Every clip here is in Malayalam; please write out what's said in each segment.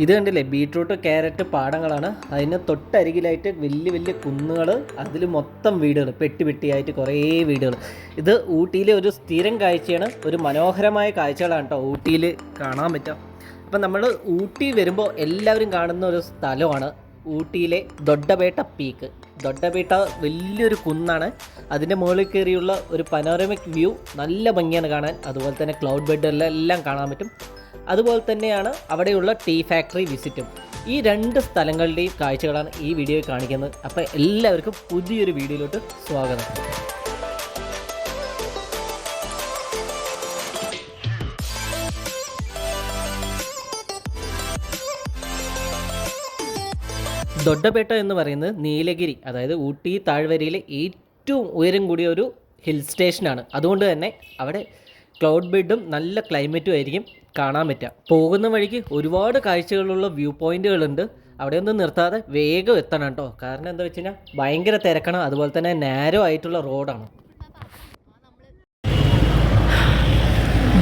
ഇത് കണ്ടില്ലേ, ബീട്രൂട്ട് ക്യാരറ്റ് പാടങ്ങളാണ്. അതിന് തൊട്ടരികിലായിട്ട് വലിയ വലിയ കുന്നുകൾ, അതിൽ മൊത്തം വീടുകൾ, പെട്ടി പെട്ടിയായിട്ട് കുറേ വീടുകൾ. ഇത് ഊട്ടിയിലെ ഒരു സ്ഥിരം കാഴ്ചയാണ്. ഒരു മനോഹരമായ കാഴ്ചകളാണ് കേട്ടോ ഊട്ടിയിൽ കാണാൻ പറ്റുക. അപ്പം നമ്മൾ ഊട്ടി വരുമ്പോൾ എല്ലാവരും കാണുന്ന ഒരു സ്ഥലമാണ് ഊട്ടിയിലെ ദൊഡ്ഡപേട്ട പീക്ക്. ദൊഡ്ഡപേട്ട വലിയൊരു കുന്നാണ്. അതിൻ്റെ മുകളിൽ കയറിയുള്ള ഒരു പനോരമിക് വ്യൂ നല്ല ഭംഗിയാണ് കാണാൻ. അതുപോലെ തന്നെ ക്ലൗഡ് ബെഡെല്ലാം കാണാൻ പറ്റും. അതുപോലെ തന്നെയാണ് അവിടെയുള്ള ടീ ഫാക്ടറി വിസിറ്റും. ഈ രണ്ട് സ്ഥലങ്ങളുടെയും കാഴ്ചകളാണ് ഈ വീഡിയോയിൽ കാണിക്കുന്നത്. അപ്പോൾ എല്ലാവർക്കും പുതിയൊരു വീഡിയോയിലോട്ട് സ്വാഗതം. ദൊഡ്ഡപേട്ട എന്ന് പറയുന്നത് നീലഗിരി, അതായത് ഊട്ടി താഴ്വരയിലെ ഏറ്റവും ഉയരം കൂടിയ ഒരു ഹിൽ സ്റ്റേഷനാണ്. അതുകൊണ്ട് തന്നെ അവിടെ ക്ലൗഡ് ബെഡും നല്ല ക്ലൈമറ്റും ആയിരിക്കും കാണാൻ പറ്റുക. പോകുന്ന വഴിക്ക് ഒരുപാട് കാഴ്ചകളുള്ള വ്യൂ പോയിന്റുകളുണ്ട്. അവിടെയൊന്നും നിർത്താതെ വേഗം എത്തണം കേട്ടോ. കാരണം എന്താ വെച്ച് കഴിഞ്ഞാൽ ഭയങ്കര തിരക്കാണ്. അതുപോലെ തന്നെ നാരോ ആയിട്ടുള്ള റോഡാണ്.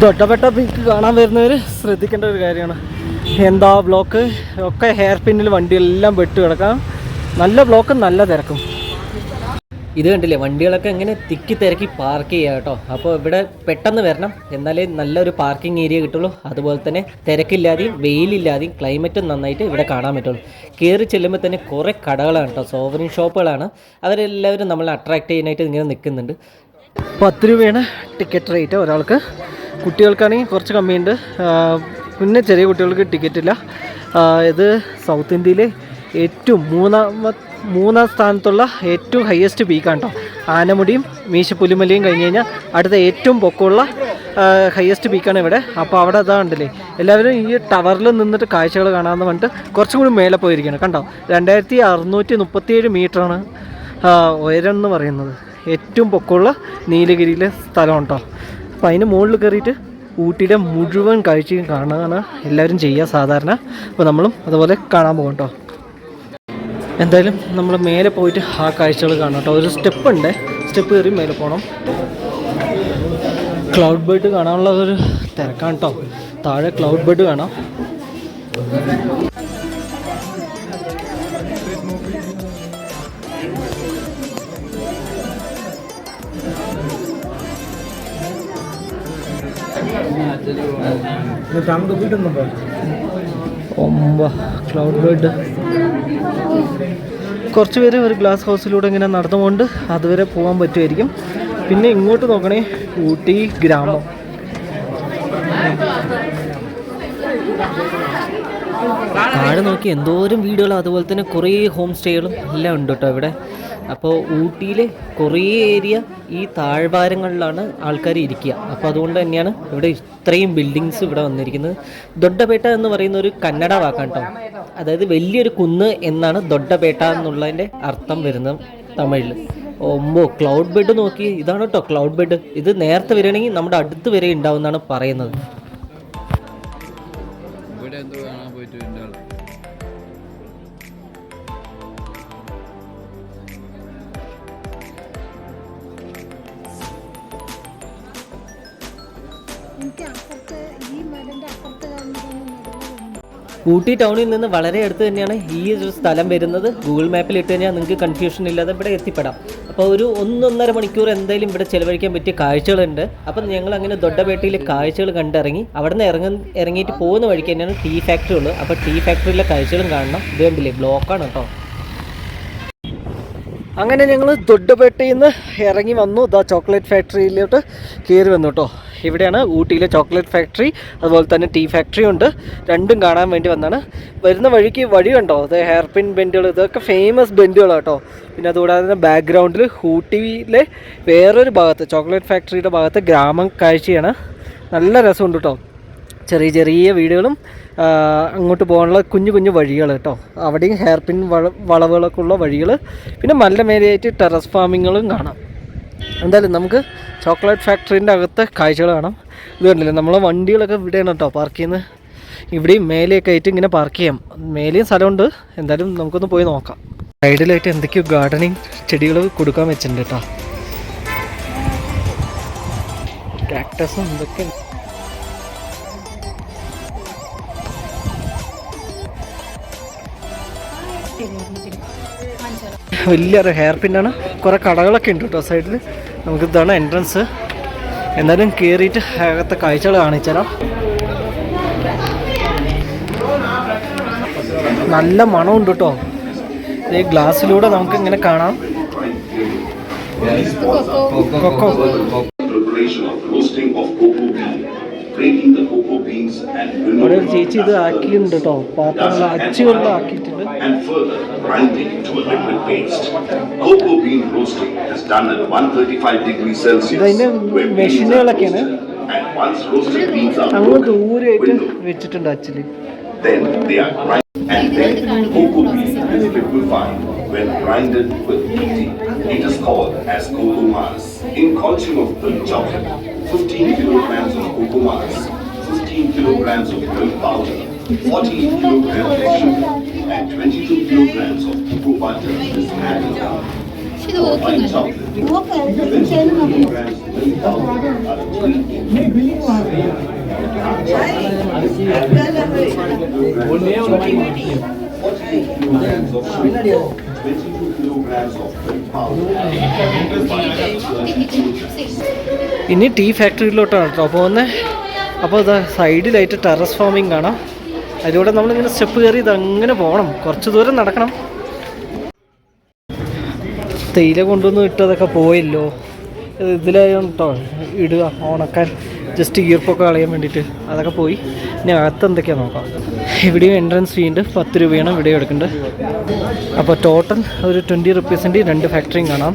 ദൊഡ്ഡപേട്ട പീക്ക് കാണാൻ വരുന്നവർ ശ്രദ്ധിക്കേണ്ട ഒരു കാര്യമാണ്. എന്താ ബ്ലോക്ക്, ഒക്കെ ഹെയർ പിന്നിൽ വണ്ടിയെല്ലാം വെട്ട് കിടക്കാം. നല്ല ബ്ലോക്കും നല്ല തിരക്കും. ഇത് കണ്ടില്ലേ, വണ്ടികളൊക്കെ എങ്ങനെ തിക്കി തിരക്കി പാർക്ക് ചെയ്യുക കേട്ടോ. അപ്പോൾ ഇവിടെ പെട്ടെന്ന് വരണം, എന്നാലേ നല്ലൊരു പാർക്കിംഗ് ഏരിയ കിട്ടുള്ളൂ. അതുപോലെ തന്നെ തിരക്കില്ലാതെയും വെയിലില്ലാതെയും ക്ലൈമറ്റും നന്നായിട്ട് ഇവിടെ കാണാൻ പറ്റുള്ളൂ. കയറി ചെല്ലുമ്പോൾ തന്നെ കുറേ കടകളാണ് കേട്ടോ, സോവറിൻ ഷോപ്പുകളാണ്. അവരെല്ലാവരും നമ്മളെ അട്രാക്ട് ചെയ്യാനായിട്ട് ഇങ്ങനെ നിൽക്കുന്നുണ്ട്. 10 രൂപയാണ് ടിക്കറ്റ് റേറ്റ് ഒരാൾക്ക്. കുട്ടികൾക്കാണെങ്കിൽ കുറച്ച് കമ്മിയുണ്ട്. പിന്നെ ചെറിയ കുട്ടികൾക്ക് ടിക്കറ്റ് ഇല്ല. ഇത് സൗത്ത് ഇന്ത്യയിലെ ഏറ്റവും മൂന്നാം സ്ഥാനത്തുള്ള ഏറ്റവും ഹയസ്റ്റ് പീക്കാണ് കേട്ടോ. ആനമുടിയും മീശപ്പുലിമലയും കഴിഞ്ഞ് കഴിഞ്ഞാൽ അടുത്ത ഏറ്റവും പൊക്കമുള്ള ഹയസ്റ്റ് പീക്കാണ് ഇവിടെ. അപ്പോൾ അവിടെ അതാ കണ്ടില്ലേ, എല്ലാവരും ഈ ടവറിൽ നിന്നിട്ട് കാഴ്ചകൾ കാണാമെന്ന് പറഞ്ഞിട്ട് കുറച്ചും കൂടി മേലെ പോയിരിക്കുകയാണ്. കണ്ടോ, 2637 മീറ്ററാണ് ഉയരം എന്ന് പറയുന്നത്. ഏറ്റവും പൊക്കമുള്ള നീലഗിരിയിലെ സ്ഥലം കേട്ടോ. അപ്പോൾ അതിന് മുകളിൽ കയറിയിട്ട് ഊട്ടിയുടെ മുഴുവൻ കാഴ്ചയും കാണാനാണ് എല്ലാവരും ചെയ്യുക സാധാരണ. അപ്പോൾ നമ്മളും അതുപോലെ കാണാൻ പോകും കേട്ടോ. എന്തായാലും നമ്മൾ മേലെ പോയിട്ട് ആ കാഴ്ചകൾ കാണാം കേട്ടോ. ഒരു സ്റ്റെപ്പ് ഉണ്ട്, സ്റ്റെപ്പ് കയറി മേലെ പോകണം. ക്ലൗഡ് ബെഡ് കാണാനുള്ള ഒരു തിരക്കാണ് കേട്ടോ. താഴെ ക്ലൗഡ് ബെഡ് കാണാം. Cloud bed. കുറച്ച് പേര് ഒരു ഗ്ലാസ് ഹൗസിലൂടെ ഇങ്ങനെ നടന്നുകൊണ്ട് അതുവരെ പോകാൻ പറ്റുമായിരിക്കും. പിന്നെ ഇങ്ങോട്ട് നോക്കണേ, ഊട്ടി ഗ്രാമം. താഴെ നോക്കി എന്തോരം വീടുകളും അതുപോലെ തന്നെ കുറേ ഹോം സ്റ്റേകളും എല്ലാം ഉണ്ട് കേട്ടോ ഇവിടെ. അപ്പോൾ ഊട്ടിയിലെ കുറേ ഏരിയ ഈ താഴ്വാരങ്ങളിലാണ് ആൾക്കാർ ഇരിക്കുക. അപ്പോൾ അതുകൊണ്ട് തന്നെയാണ് ഇവിടെ ഇത്രയും ബിൽഡിങ്സ് ഇവിടെ വന്നിരിക്കുന്നത്. ദൊഡ്ഡപേട്ട എന്ന് പറയുന്ന ഒരു കന്നഡ വാക്കാണ് കേട്ടോ. അതായത് വലിയൊരു കുന്ന് എന്നാണ് ദൊഡ്ഡപേട്ട എന്നുള്ളതിൻ്റെ അർത്ഥം വരുന്നത് തമിഴിൽ. ക്ലൗഡ് ബെഡ് നോക്കി, ഇതാണ് കേട്ടോ ക്ലൗഡ് ബെഡ്. ഇത് നേരത്തെ വരികയാണെങ്കിൽ നമ്മുടെ അടുത്ത് വരെ ഉണ്ടാവുമെന്നാണ് പറയുന്നത്. ഊട്ടി ടൗണിൽ നിന്ന് വളരെ അടുത്ത് തന്നെയാണ് ഈ ഒരു സ്ഥലം വരുന്നത്. ഗൂഗിൾ മാപ്പിൽ ഇട്ട് കഴിഞ്ഞാൽ നിങ്ങൾക്ക് കൺഫ്യൂഷൻ ഇല്ലാതെ ഇവിടെ എത്തിപ്പെടാം. അപ്പോൾ ഒരു 1-1.5 മണിക്കൂർ എന്തായാലും ഇവിടെ ചിലവഴിക്കാൻ പറ്റിയ കാഴ്ചകളുണ്ട്. അപ്പം ഞങ്ങൾ അങ്ങനെ ദൊഡ്ഡപേട്ടയിലെ കാഴ്ചകൾ കണ്ടിറങ്ങി. അവിടെ നിന്ന് ഇറങ്ങിയിട്ട് പോകുന്ന വഴിക്ക് തന്നെയാണ് ടീ ഫാക്ടറി ഉള്ളത്. അപ്പോൾ ടീ ഫാക്ടറിയിലെ കാഴ്ചകളും കാണണം. ഇത് കണ്ടില്ലേ, ബ്ലോക്കാണ് കേട്ടോ. അങ്ങനെ ഞങ്ങൾ ദൊഡ്ഡപേട്ടയിൽ നിന്ന് ഇറങ്ങി വന്നു. ചോക്ലേറ്റ് ഫാക്ടറിയിലോട്ട് കയറി വന്നു കേട്ടോ. ഇവിടെയാണ് ഊട്ടിയിലെ ചോക്ലേറ്റ് ഫാക്ടറി, അതുപോലെ തന്നെ ടീ ഫാക്ടറി ഉണ്ട്. രണ്ടും കാണാൻ വേണ്ടി വന്നാണ്. വരുന്ന വഴിക്ക് വഴി കണ്ടോ, അത് ഹെയർ പിൻ ബെൻഡുകൾ, ഇതൊക്കെ ഫേമസ് ബെൻഡുകളാണ് കേട്ടോ. പിന്നെ അതുകൂടാതെ തന്നെ ബാക്ക്ഗ്രൗണ്ടിൽ ഊട്ടിയിലെ വേറൊരു ഭാഗത്ത്, ചോക്ലേറ്റ് ഫാക്ടറിയുടെ ഭാഗത്ത് ഗ്രാമം കാഴ്ചയാണ്. നല്ല രസമുണ്ട് കേട്ടോ. ചെറിയ ചെറിയ വീടുകളും അങ്ങോട്ട് പോകാനുള്ള കുഞ്ഞു കുഞ്ഞു വഴികൾ കേട്ടോ. അവിടെയും ഹെയർ പിൻ വളവുകളൊക്കെ ഉള്ള വഴികൾ. പിന്നെ നല്ല മേലെയായിട്ട് ടെറസ് ഫാമിങ്ങുകളും കാണാം. എന്തായാലും നമുക്ക് ചോക്ലേറ്റ് ഫാക്ടറിൻ്റെ അകത്തെ കാഴ്ചകൾ കാണാം. ഇത് കണ്ടില്ലേ, നമ്മളെ വണ്ടികളൊക്കെ ഇവിടെയാണ് കേട്ടോ പാർക്ക് ചെയ്യുന്നത്. ഇവിടെയും മേലെയൊക്കെ ആയിട്ട് ഇങ്ങനെ പാർക്ക് ചെയ്യാം. മേലെയും സ്ഥലമുണ്ട്. എന്തായാലും നമുക്കൊന്ന് പോയി നോക്കാം. സൈഡിലായിട്ട് എന്തൊക്കെയോ ഗാർഡനിങ് ചെടികൾ കൊടുക്കാൻ വെച്ചിട്ടുണ്ട് കേട്ടോ. കാക്ടസും എന്തൊക്കെ വലിയൊരു ഹെയർ പിന്നാണ്. കുറേ കടകളൊക്കെ ഉണ്ട് കേട്ടോ സൈഡിൽ. നമുക്കിതാണ് എൻട്രൻസ്. എന്തായാലും കയറിയിട്ട് അകത്തെ കാഴ്ചകൾ കാണിച്ചുതരാം. നല്ല മണമുണ്ട് കേട്ടോ. ഈ ഗ്ലാസ്സിലൂടെ നമുക്ക് ഇങ്ങനെ കാണാം. കൊക്കോ അവിടെ ഒരു ചേച്ചി ഇത് ആക്കിയിട്ടുണ്ട് കേട്ടോ. പാത്രങ്ങൾ അച്ചുകളിൽ ആക്കിയിട്ടുണ്ട്. ഇതിന്റെ മെഷീനുകളൊക്കെയാണ് അങ്ങ് ദൂരമായിട്ട് വെച്ചിട്ടുണ്ട് അച്ചില്. And then cocoa bean is liquefied when grinded with tea. It is called as cocoa mass. In culture of milk chocolate, 15 kilograms of cocoa mass, 15 kilograms of milk powder, 40 kilograms of sugar, and 22 kilograms of cocoa butter is added. For white chocolate, 20 kilograms of milk powder are 3 ഇനി ടീ ഫാക്ടറിയിലോട്ടാണ് കേട്ടോ പോകുന്നത്. അപ്പോൾ ഇത് സൈഡിലായിട്ട് ടെറസ് ഫാമിംഗ് കാണാം. അതിലൂടെ നമ്മളിങ്ങനെ സ്റ്റെപ്പ് കയറി ഇതങ്ങനെ പോകണം. കുറച്ച് ദൂരം നടക്കണം. തേയില കൊണ്ടുവന്ന് ഇട്ടതൊക്കെ പോയല്ലോ. ഇതിലായോണ്ട് കേട്ടോ ഇടുക ഉണക്കാൻ, ജസ്റ്റ് ഈർപ്പൊക്കെ കളയാൻ വേണ്ടിയിട്ട്. അതൊക്കെ പോയി. ഇനി അകത്ത് എന്തൊക്കെയാണ് നോക്കാം. ഇവിടെയും എൻട്രൻസ് ഫീ ഉണ്ട്. 10 രൂപയാണ് ഇവിടെ എടുക്കേണ്ടത്. അപ്പോൾ ടോട്ടൽ ഒരു 20 റുപ്പീസിൻ്റെ 2 ഫാക്ടറിയും കാണാം.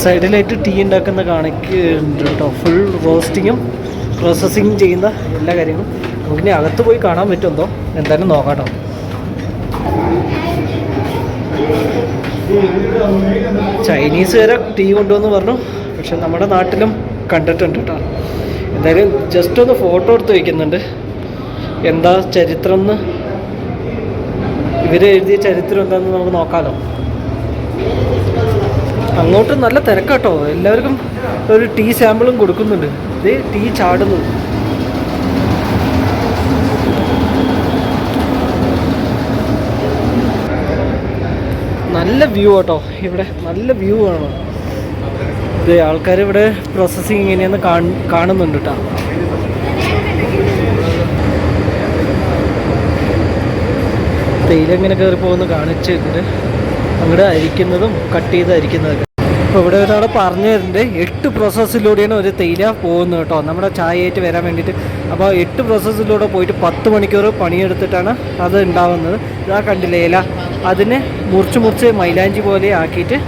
സൈഡിലായിട്ട് ടീ ഉണ്ടാക്കുന്ന കാണിക്കുന്നുണ്ട് കേട്ടോ. ഫുൾ റോസ്റ്റിങ്ങും പ്രോസസ്സിങ്ങും ചെയ്യുന്ന എല്ലാ കാര്യങ്ങളും നമുക്കിനി അകത്ത് പോയി കാണാൻ പറ്റുമെന്തോ. എന്തായാലും നോക്കാം കേട്ടോ. ചൈനീസുകാരെ ടീ കൊണ്ടുവന്ന് പറഞ്ഞു. പക്ഷെ നമ്മുടെ നാട്ടിലും കണ്ടിട്ടുണ്ട് കേട്ടോ. എന്തായാലും ജസ്റ്റ് ഒന്ന് ഫോട്ടോ എടുത്ത് വയ്ക്കുന്നുണ്ട്. എന്താ ചരിത്രം എന്ന്, ഇവരെഴുതിയ ചരിത്രം എന്താണെന്ന് നമുക്ക് നോക്കാമല്ലോ. അങ്ങോട്ട് നല്ല തിരക്കാട്ടോ. എല്ലാവർക്കും ഒരു ടീ സാമ്പിളും കൊടുക്കുന്നുണ്ട്. ഇത് ടീ ചാടുന്നു. നല്ല വ്യൂ കേട്ടോ. ഇവിടെ നല്ല വ്യൂ ആണ്. ഇത് ആൾക്കാർ ഇവിടെ പ്രോസസ്സിങ് എങ്ങനെയാന്ന് കാണുന്നുണ്ട് കേട്ടോ. തേയില എങ്ങനെ കയറി പോകുന്ന കാണിച്ചിട്ടുണ്ട്. അങ്ങോട്ട് അരിക്കുന്നതും കട്ട് ചെയ്ത് അരിക്കുന്നതൊക്കെ. അപ്പോൾ ഇവിടെ ഒരാൾ പറഞ്ഞു തരുന്നുണ്ട് 8 പ്രോസസ്സിലൂടെയാണ് ഒരു തേയില പോകുന്നത് കേട്ടോ, നമ്മുടെ ചായയായിട്ട് വരാൻ വേണ്ടിയിട്ട്. അപ്പോൾ 8 പ്രോസസ്സിലൂടെ പോയിട്ട് 10 മണിക്കൂർ പണിയെടുത്തിട്ടാണ് അത് ഉണ്ടാവുന്നത്. ഇതാ കണ്ടില്ലേ ഇല, അതിനെ മുറിച്ച് മൈലാഞ്ചി പോലെ ആക്കിയിട്ട്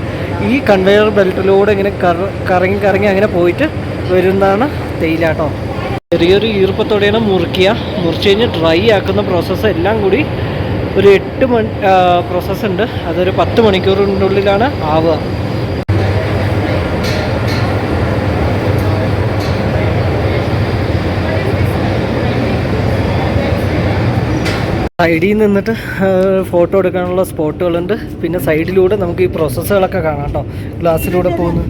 ഈ കൺവെയർ ബെൽറ്റിലൂടെ ഇങ്ങനെ കറങ്ങി അങ്ങനെ പോയിട്ട് വരുന്നതാണ് തേയില കേട്ടോ. ചെറിയൊരു ഈർപ്പത്തോടെയാണ് മുറിച്ച് കഴിഞ്ഞ് ഡ്രൈ ആക്കുന്ന പ്രോസസ്സ് എല്ലാം കൂടി ഒരു 8 പ്രോസസ്സ് ഉണ്ട്. അതൊരു 10 മണിക്കൂറിൻ്റെ ഉള്ളിലാണ് ആവുക. സൈഡിൽ നിന്നിട്ട് ഫോട്ടോ എടുക്കാനുള്ള സ്പോട്ടുകളുണ്ട്. പിന്നെ സൈഡിലൂടെ നമുക്ക് ഈ പ്രോസസ്സുകളൊക്കെ കാണാം കേട്ടോ. ഗ്ലാസ്സിലൂടെ പോകുന്നു.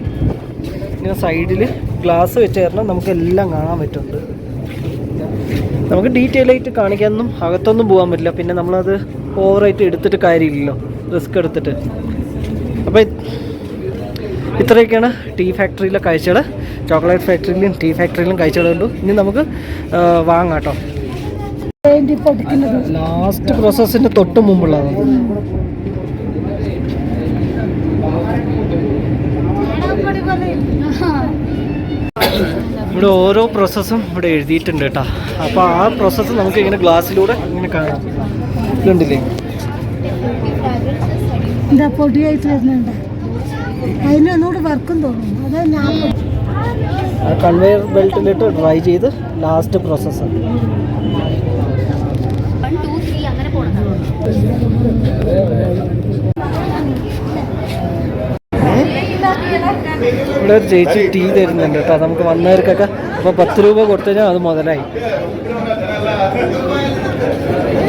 ഇങ്ങനെ സൈഡിൽ ഗ്ലാസ് വെച്ച് തരണം, നമുക്കെല്ലാം കാണാൻ പറ്റുന്നുണ്ട്. നമുക്ക് ഡീറ്റെയിൽ ആയിട്ട് കാണിക്കാനൊന്നും അകത്തൊന്നും പോകാൻ പറ്റില്ല. പിന്നെ നമ്മളത് ഓവറായിട്ട് എടുത്തിട്ട് കാര്യമില്ലല്ലോ, റിസ്ക് എടുത്തിട്ട്. അപ്പോൾ ഇത്രയൊക്കെയാണ് ടീ ഫാക്ടറിയിലെ കാഴ്ചകൾ. ചോക്ലേറ്റ് ഫാക്ടറിയിലും ടീ ഫാക്ടറിയിലും കാഴ്ചകളുണ്ട്. ഇനി നമുക്ക് വാങ്ങാം കേട്ടോ. ലാസ്റ്റ് പ്രോസസ്സിന് തൊട്ട് മുമ്പുള്ളതാണ്. ഇവിടെ ഓരോ പ്രോസസ്സും ഇവിടെ എഴുതിയിട്ടുണ്ട് കേട്ടോ. അപ്പോൾ ആ പ്രോസസ്സ് നമുക്ക് ഇങ്ങനെ ഗ്ലാസ്സിലൂടെ ഇങ്ങനെ കാണാം. ഇതുണ്ടല്ലേ, എന്താ പൊടിയായിട്ട് വരുന്നുണ്ട്. അതിനൊന്നുകൂടി വർക്കും തോന്നുന്നു. അതാ ഞാൻ കൺവെയർ ബെൽറ്റിലിട്ട് ഡ്രൈ ചെയ്ത് ലാസ്റ്റ് പ്രോസസ്സ്. ഇവിടെ ഒരു ചേച്ചി ടീ തരുന്നുണ്ട് കേട്ടോ നമുക്ക് വന്നവർക്കൊക്കെ. അപ്പോൾ 10 രൂപ കൊടുത്തു കഴിഞ്ഞാൽ അത് മുതലായി.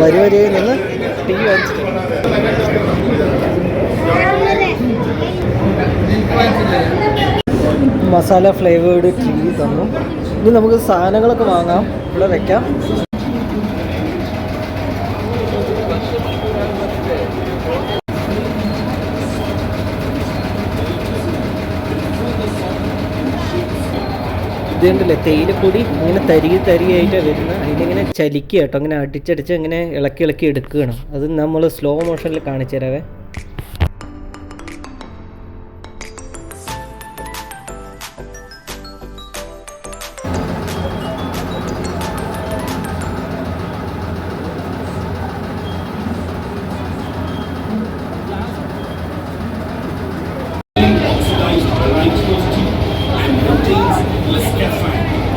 വരിയായി നിന്ന് ടീ വാങ്ങിച്ചിട്ട് മസാല ഫ്ലേവേർഡ് ടീ തന്നു. ഇനി നമുക്ക് സാധനങ്ങളൊക്കെ വാങ്ങാം, ഇവിടെ വെക്കാം. ഇതുണ്ടല്ലേ തേയിലപ്പൊടി ഇങ്ങനെ തരിയായിട്ടാണ് വരുന്നത്. അതിലിങ്ങനെ ചലിക്കുക കേട്ടോ, അങ്ങനെ അടിച്ചടിച്ച് ഇങ്ങനെ ഇളക്കി എടുക്കുകയാണ്. അത് നമ്മൾ സ്ലോ മോഷനിൽ കാണിച്ചു തരാവേ.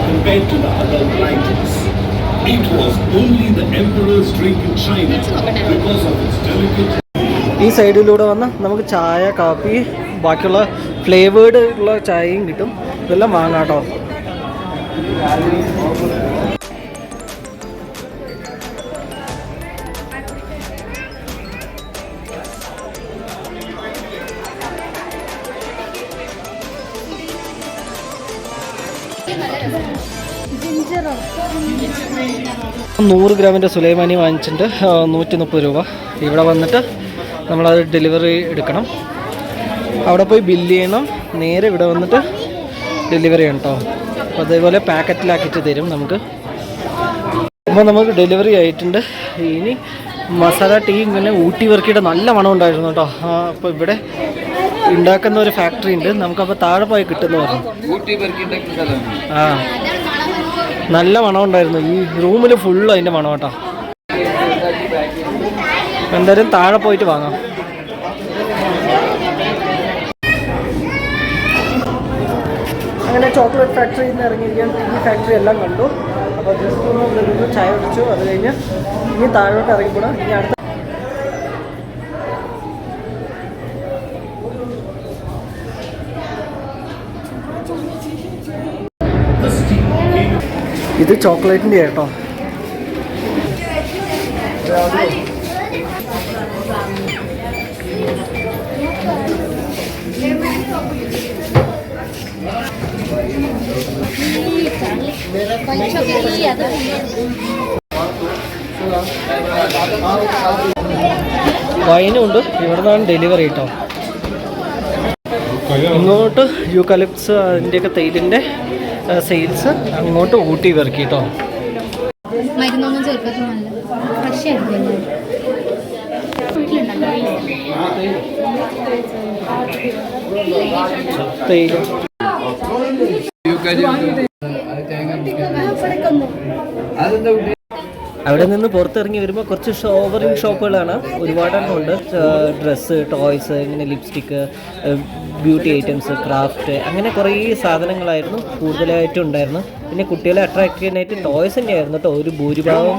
Compared to the other varieties. It was only the emperor's drink in China because of its delicate. ഈ സൈഡിലൂടെ വന്ന് നമുക്ക് ചായ, കാപ്പി, ബാക്കിയുള്ള ഫ്ലേവേർഡ് ഉള്ള ചായയും കിട്ടും. ഇതെല്ലാം വാങ്ങാം കേട്ടോ. ജിഞ്ചറോ 100 ഗ്രാമിൻ്റെ സുലൈമാനി വാങ്ങിച്ചിട്ടുണ്ട് 130 രൂപ. ഇവിടെ വന്നിട്ട് നമ്മളത് ഡെലിവറി എടുക്കണം. അവിടെ പോയി ബില്ല് ചെയ്യണം. നേരെ ഇവിടെ വന്നിട്ട് ഡെലിവറി ചെയ്യണം കേട്ടോ. അപ്പോൾ അതേപോലെ പാക്കറ്റിലാക്കിയിട്ട് തരും നമുക്ക്. അപ്പോൾ നമുക്ക് ഡെലിവറി ആയിട്ടുണ്ട്. ഇനി മസാല ടീ ഇങ്ങനെ ഊട്ടി വർക്കിയുടെ നല്ല മണം ഉണ്ടായിരുന്നു കേട്ടോ. അപ്പോൾ ഇവിടെ ഉണ്ടാക്കുന്ന ഒരു ഫാക്ടറി ഉണ്ട്. നമുക്കപ്പോൾ താഴെ പോയി കിട്ടുമെന്ന് പറഞ്ഞു. ആ, നല്ല മണം ഉണ്ടായിരുന്നു. ഈ റൂമിൽ ഫുള്ള് അതിൻ്റെ മണം കേട്ടോ. എന്തായാലും താഴെ പോയിട്ട് വാങ്ങാം. അങ്ങനെ ചോക്ലേറ്റ് ഫാക്ടറിയിൽ നിന്ന് ഇറങ്ങിയിരിക്കാൻ ഈ ഫാക്ടറി എല്ലാം കണ്ടു. അപ്പോൾ ജസ്റ്റ് ഒന്ന് ചായ കുടിച്ചു. അത് കഴിഞ്ഞ് ഇനി താഴോട്ട് ഇറങ്ങിപ്പോണം. ഇനി അടുത്ത ഇത് ചോക്ലേറ്റിൻ്റെ കേട്ടോ. വൈനും ഉണ്ട്. ഇവിടെ നിന്നാണ് ഡെലിവറി കേട്ടോ. ഇങ്ങോട്ട് യൂക്കലിപ്സ് അതിൻ്റെയൊക്കെ തേയിലിൻ്റെ സെയിൽസ്, അങ്ങോട്ട് ഊട്ടി വർക്കി കേട്ടോ. മരുന്നൊന്നും ചേർക്കാത്ത നല്ല ഫ്രഷ് ആയിരുന്നു. തേയില അവിടെ നിന്ന് പുറത്തിറങ്ങി വരുമ്പോൾ കുറച്ച് ഷോവറിങ് ഷോപ്പുകളാണ്. ഒരുപാടെണ്ണം ഉണ്ട്. ഡ്രസ്സ്, ടോയ്സ്, ഇങ്ങനെ ലിപ്സ്റ്റിക്ക്, ബ്യൂട്ടി ഐറ്റംസ്, ക്രാഫ്റ്റ്, അങ്ങനെ കുറേ സാധനങ്ങളായിരുന്നു കൂടുതലായിട്ടും ഉണ്ടായിരുന്നു. പിന്നെ കുട്ടികളെ അട്രാക്ട് ചെയ്യാനായിട്ട് ടോയ്സ് തന്നെയായിരുന്നു കേട്ടോ ഒരു ഭൂരിഭാഗം.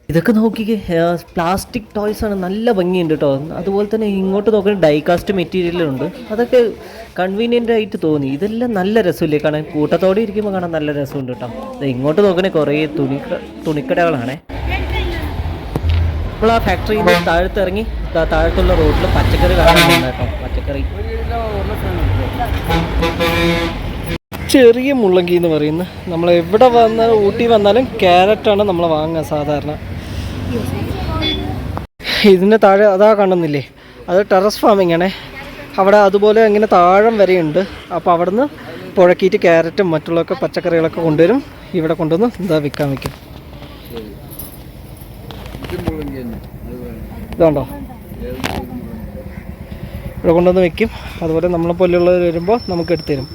ഇതൊക്കെ നോക്കിക്കേ, പ്ലാസ്റ്റിക് ടോയ്സ് ആണ്. നല്ല ഭംഗിയുണ്ട് കേട്ടോ. അതുപോലെ തന്നെ ഇങ്ങോട്ട് നോക്കുന്ന ഡൈകാസ്റ്റ് മെറ്റീരിയലുണ്ട്. അതൊക്കെ കൺവീനിയൻ്റ് ആയിട്ട് തോന്നി. ഇതെല്ലാം നല്ല രസമില്ലേ കാണാൻ. കൂട്ടത്തോടെ ഇരിക്കുമ്പോൾ കാണാൻ നല്ല രസമുണ്ട് കേട്ടോ. ഇങ്ങോട്ട് നോക്കണേ കുറേ തുണിക്കടകളാണേ. നമ്മൾ ആ ഫാക്ടറിയിൽ നിന്ന് താഴത്ത് ഇറങ്ങി താഴത്തുള്ള റോഡിൽ പച്ചക്കറി കാണാനുണ്ട് കേട്ടോ. പച്ചക്കറി ചെറിയ മുള്ളങ്കി എന്ന് പറയുന്നത്. നമ്മൾ എവിടെ വന്നാലും ഊട്ടി വന്നാലും ക്യാരറ്റാണ് നമ്മൾ വാങ്ങുക സാധാരണ. ഇതിന് താഴെ അതാ കാണുന്നില്ലേ, അത് ടെറസ് ഫാമിംഗ് ആണേ. അവിടെ അതുപോലെ ഇങ്ങനെ താഴം വരെയുണ്ട്. അപ്പോൾ അവിടെ നിന്ന് പുഴക്കിയിട്ട് ക്യാരറ്റും മറ്റുള്ളതൊക്കെ പച്ചക്കറികളൊക്കെ കൊണ്ടുവരും. ഇവിടെ കൊണ്ടുവന്ന് എന്താ വിൽക്കാൻ വയ്ക്കും. ഇതുണ്ടോ, ഇവിടെ കൊണ്ടുവന്ന് വെക്കും. അതുപോലെ നമ്മളെ പോലെയുള്ളവർ വരുമ്പോൾ നമുക്ക് എടുത്തു തരും.